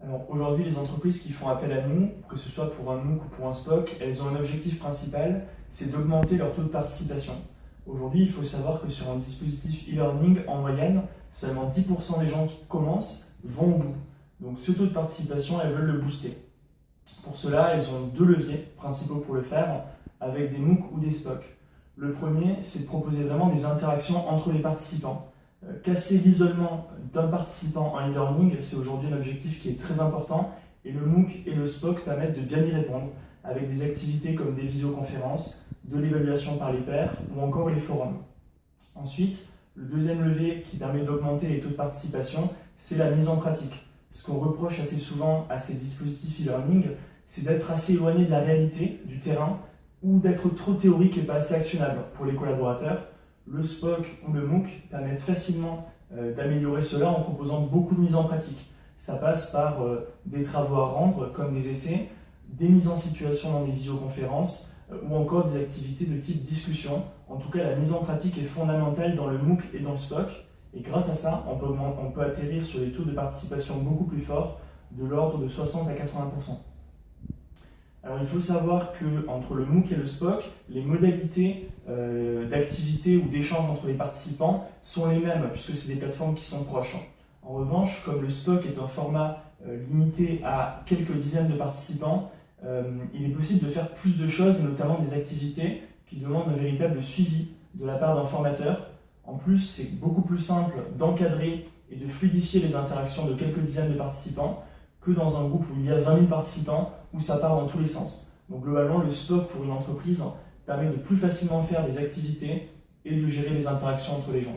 Alors aujourd'hui, les entreprises qui font appel à nous, que ce soit pour un MOOC ou pour un SPOC, elles ont un objectif principal, c'est d'augmenter leur taux de participation. Aujourd'hui, il faut savoir que sur un dispositif e-learning, en moyenne, seulement 10% des gens qui commencent vont au bout. Donc ce taux de participation, elles veulent le booster. Pour cela, elles ont deux leviers principaux pour le faire, avec des MOOC ou des SPOC. Le premier, c'est de proposer vraiment des interactions entre les participants. Casser l'isolement d'un participant en e-learning, c'est aujourd'hui un objectif qui est très important, et le MOOC et le SPOC permettent de bien y répondre, avec des activités comme des visioconférences, de l'évaluation par les pairs ou encore les forums. Ensuite, le deuxième levier qui permet d'augmenter les taux de participation, c'est la mise en pratique. Ce qu'on reproche assez souvent à ces dispositifs e-learning, c'est d'être assez éloigné de la réalité, du terrain, ou d'être trop théorique et pas assez actionnable pour les collaborateurs. Le SPOC ou le MOOC permettent facilement d'améliorer cela en proposant beaucoup de mise en pratique. Ça passe par des travaux à rendre, comme des essais, des mises en situation dans des visioconférences ou encore des activités de type discussion. En tout cas, la mise en pratique est fondamentale dans le MOOC et dans le SPOC. Et grâce à ça, on peut atterrir sur des taux de participation beaucoup plus forts, de l'ordre de 60 à 80%. Alors il faut savoir qu'entre le MOOC et le SPOC, les modalités d'activité ou d'échange entre les participants sont les mêmes, puisque c'est des plateformes qui sont proches. En revanche, comme le SPOC est un format limité à quelques dizaines de participants, il est possible de faire plus de choses, et notamment des activités qui demandent un véritable suivi de la part d'un formateur. En plus, c'est beaucoup plus simple d'encadrer et de fluidifier les interactions de quelques dizaines de participants que dans un groupe où il y a 20 000 participants, où ça part dans tous les sens. Donc globalement, le SPOC pour une entreprise permet de plus facilement faire des activités et de gérer les interactions entre les gens.